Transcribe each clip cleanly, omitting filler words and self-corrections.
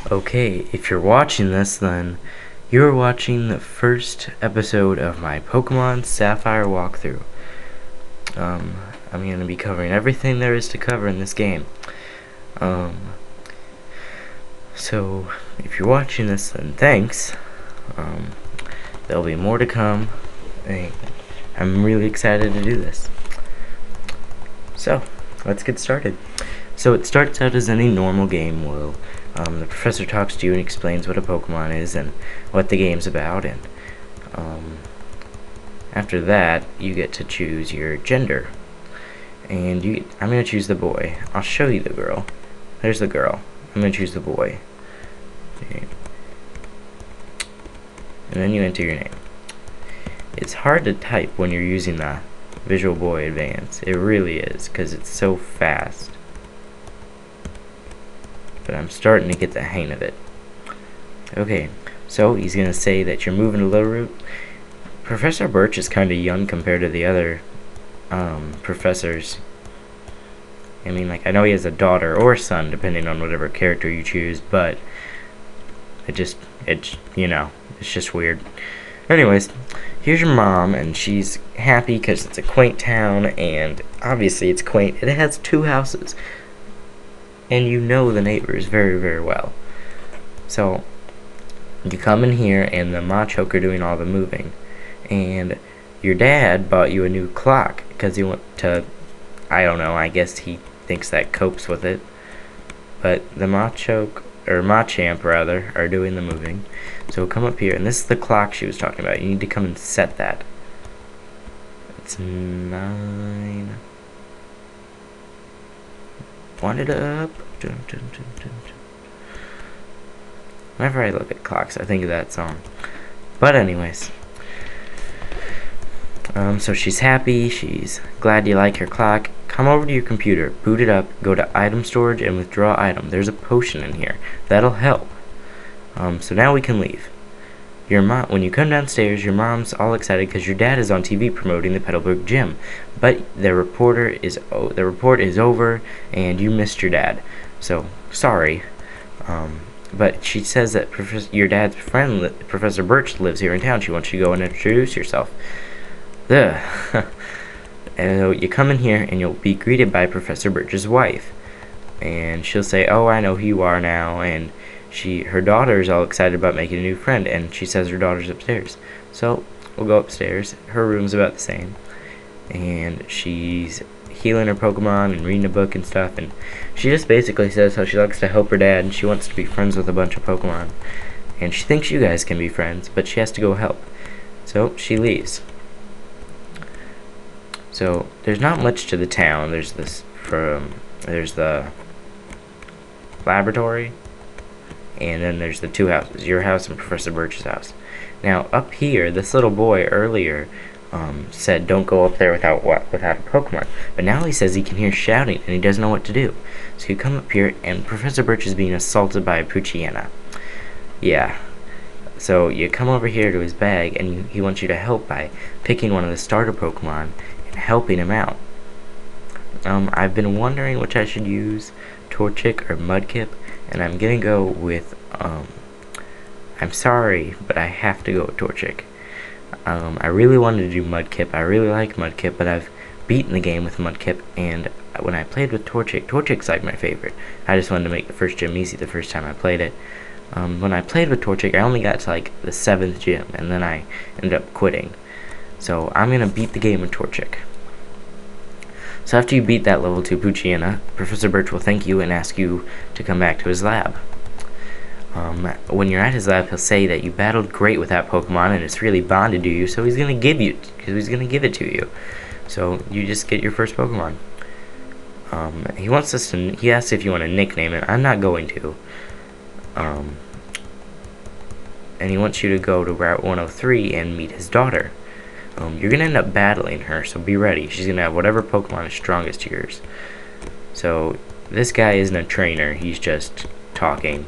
Okay, if you're watching this, then you're watching the first episode of my Pokemon Sapphire walkthrough. I'm going to be covering everything there is to cover in this game. So, if you're watching this, then thanks. There'll be more to come. I'm really excited to do this. So, let's get started. So it starts out as any normal game will. The professor talks to you and explains what a Pokemon is and what the game's about, and after that you get to choose your gender. And I'm going to choose the boy. I'll show you the girl. There's the girl. I'm going to choose the boy. Okay. And then you enter your name. It's hard to type when you're using the Visual Boy Advance. It really is, because it's so fast. But I'm starting to get the hang of it. Okay, so he's going to say that you're moving to Littleroot. Professor Birch is kind of young compared to the other professors. I mean, like, I know he has a daughter or son, depending on whatever character you choose, but it's just weird. Anyways, here's your mom, and she's happy because it's a quaint town, and obviously it's quaint. It has 2 houses. And you know the neighbors very, very well. So you come in here, and the Machoke are doing all the moving. And your dad bought you a new clock because he went to, I don't know, I guess he thinks that copes with it. But the Machoke, or Machamp rather, are doing the moving. So come up here, and this is the clock she was talking about. You need to come and set that. It's 9. Wind it up. Whenever I look at clocks, I think of that song. But anyways, so she's happy. She's glad you like her clock. Come over to your computer, boot it up, go to item storage, and withdraw item. There's a potion in here that'll help. So now we can leave. Your mom, when you come downstairs, your mom's all excited because your dad is on TV promoting the Petalburg gym, but the report is over, and you missed your dad. So sorry, but she says that your dad's friend, Professor Birch, lives here in town. She wants you to go and introduce yourself. Ugh. And you come in here, and you'll be greeted by Professor Birch's wife, and she'll say, "Oh, I know who you are now," and her daughter is all excited about making a new friend, and she says her daughter's upstairs. So we'll go upstairs. Her room's about the same, and she's healing her Pokemon and reading a book and stuff, and she just basically says how she likes to help her dad and she wants to be friends with a bunch of Pokemon, and she thinks you guys can be friends, but she has to go help. So she leaves. So there's not much to the town. There's the laboratory, and then there's the 2 houses, your house and Professor Birch's house. Now up here, this little boy earlier said don't go up there without a Pokemon, but now he says he can hear shouting and he doesn't know what to do. So you come up here, and Professor Birch is being assaulted by a Poochyena. Yeah. So you come over here to his bag, and he wants you to help by picking one of the starter Pokemon and helping him out. I've been wondering which I should use, Torchic or Mudkip, and I'm gonna go with, I'm sorry, but I have to go with Torchic. I really wanted to do Mudkip. I really like Mudkip, but I've beaten the game with Mudkip, and when I played with Torchic's like my favorite. I just wanted to make the first gym easy the first time I played it. When I played with Torchic, I only got to like the 7th gym, and then I ended up quitting. So I'm gonna beat the game with Torchic. So after you beat that level 2 Poochyena, Professor Birch will thank you and ask you to come back to his lab. When you're at his lab, he'll say that you battled great with that Pokemon and it's really bonded to you, so he's gonna give it to you. So you just get your first Pokemon. He asks if you want to nickname it. I'm not going to. And he wants you to go to Route 103 and meet his daughter. You're gonna end up battling her, so be ready. She's gonna have whatever Pokemon is strongest to yours. So this guy isn't a trainer, he's just talking.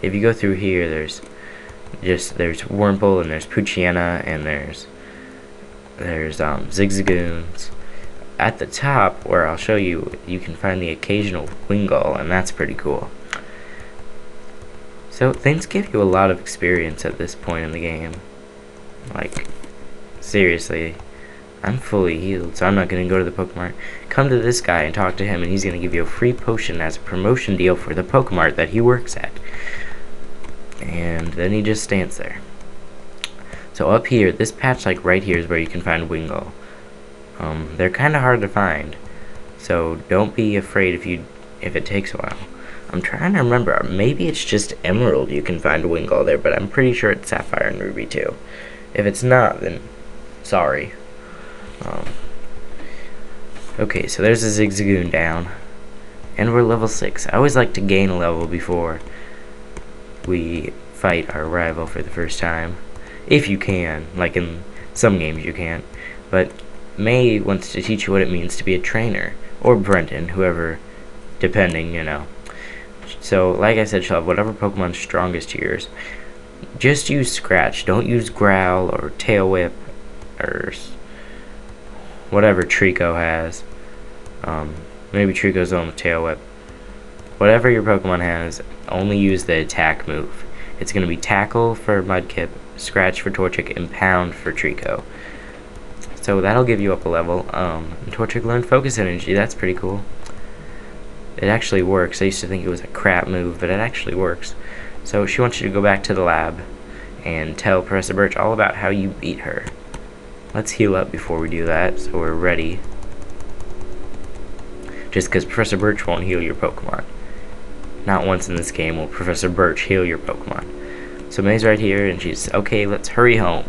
If you go through here, there's Wurmple, and there's Poochyena, and there's Zigzagoons. At the top, where I'll show you, you can find the occasional Wingull, and that's pretty cool. So things give you a lot of experience at this point in the game. Like, seriously, I'm fully healed, so I'm not going to go to the Pokemart. Come to this guy and talk to him, and he's going to give you a free potion as a promotion deal for the Pokemart that he works at. And then he just stands there. So up here, this patch, like right here, is where you can find Wingull. They're kind of hard to find, so don't be afraid if it takes a while. I'm trying to remember, maybe it's just Emerald you can find Wingull there, but I'm pretty sure it's Sapphire and Ruby too. If it's not, then sorry. Okay, so there's a Zigzagoon down, and we're level 6. I always like to gain a level before we fight our rival for the first time, if you can. Like in some games you can't, but May wants to teach you what it means to be a trainer, or Brenton, whoever, depending, you know. So like I said, she'll have whatever Pokemon's strongest to yours. Just use Scratch, don't use Growl or Tail Whip or whatever Trico has. Maybe Trico's the one with Tail Whip. Whatever your Pokemon has, only use the attack move. It's going to be Tackle for Mudkip, Scratch for Torchic, and Pound for Trico. So that'll give you up a level. And Torchic learned Focus Energy, that's pretty cool. It actually works. I used to think it was a crap move, but it actually works. So she wants you to go back to the lab and tell Professor Birch all about how you beat her. Let's heal up before we do that, so we're ready. Just because Professor Birch won't heal your Pokemon. Not once in this game will Professor Birch heal your Pokemon. So May's right here, and she's, okay, let's hurry home.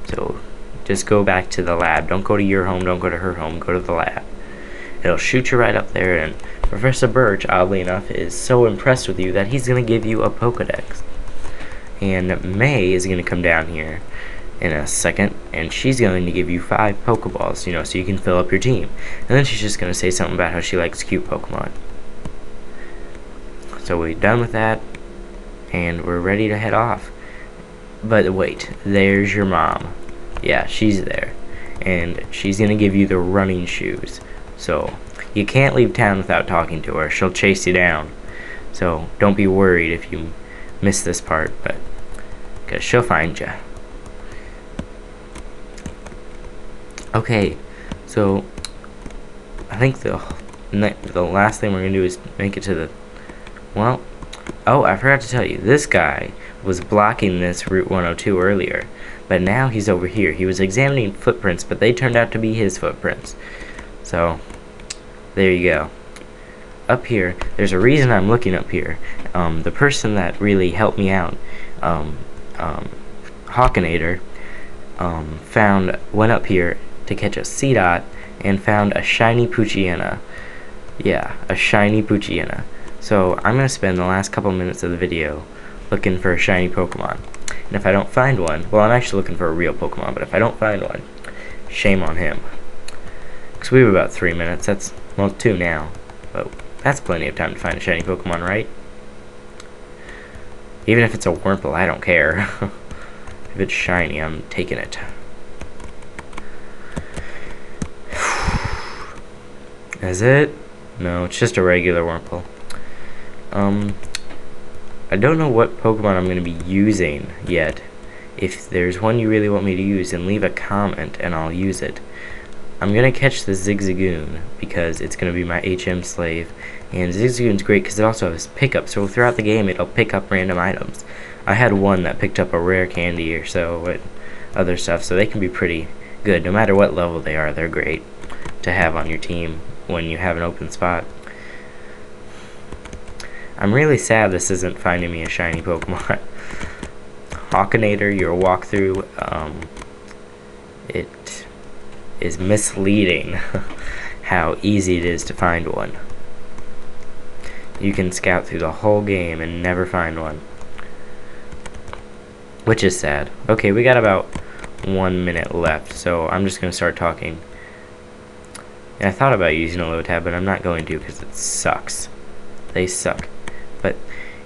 So just go back to the lab. Don't go to your home, don't go to her home, go to the lab. It'll shoot you right up there, and Professor Birch, oddly enough, is so impressed with you that he's going to give you a Pokedex. And May is going to come down here in a second, and she's going to give you 5 Pokeballs, you know, so you can fill up your team. And then she's just going to say something about how she likes cute Pokemon. So we're done with that, and we're ready to head off. But wait, there's your mom. Yeah, she's there. And she's going to give you the running shoes. So you can't leave town without talking to her. She'll chase you down. So don't be worried if you miss this part, but because she'll find you. Okay, so I think the last thing we're gonna do is make it to the, well, oh, I forgot to tell you, this guy was blocking this Route 102 earlier, but now he's over here. He was examining footprints, but they turned out to be his footprints. So there you go. Up here, there's a reason I'm looking up here. The person that really helped me out, Hawkinator, went up here to catch a Seedot and found a shiny Poochyena. Yeah, a shiny Poochyena. So I'm going to spend the last couple minutes of the video looking for a shiny Pokemon. And if I don't find one, well, I'm actually looking for a real Pokemon, but if I don't find one, shame on him. Because we have about 3 minutes. That's, well, 2 now. But that's plenty of time to find a shiny Pokemon, right? Even if it's a Wurmple, I don't care. If it's shiny, I'm taking it. Is it? No, it's just a regular Wurmple. I don't know what Pokemon I'm going to be using yet. If there's one you really want me to use, then leave a comment and I'll use it. I'm going to catch the Zigzagoon because it's going to be my HM slave. And Zigzagoon's great because it also has pickup, so throughout the game it'll pick up random items. I had one that picked up a rare candy or so with other stuff, so they can be pretty good. No matter what level they are, they're great to have on your team when you have an open spot. I'm really sad this isn't finding me a shiny Pokemon. Hawkinator Your walkthrough, it is misleading how easy it is to find one. You can scout through the whole game and never find one, which is sad. Okay, we got about 1 minute left, so I'm just going to start talking. And I thought about using a low tab, but I'm not going to because it sucks. They suck. But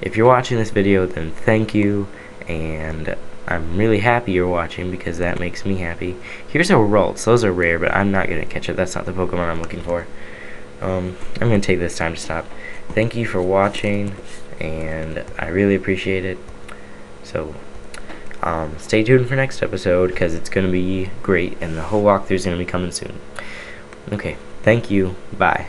if you're watching this video, then thank you, and I'm really happy you're watching because that makes me happy. Here's a Ralts. Those are rare, but I'm not going to catch it. That's not the Pokemon I'm looking for. I'm going to take this time to stop. thank you for watching, and I really appreciate it. So stay tuned for next episode, because it's going to be great, and the whole walkthrough is going to be coming soon. Okay, thank you, bye.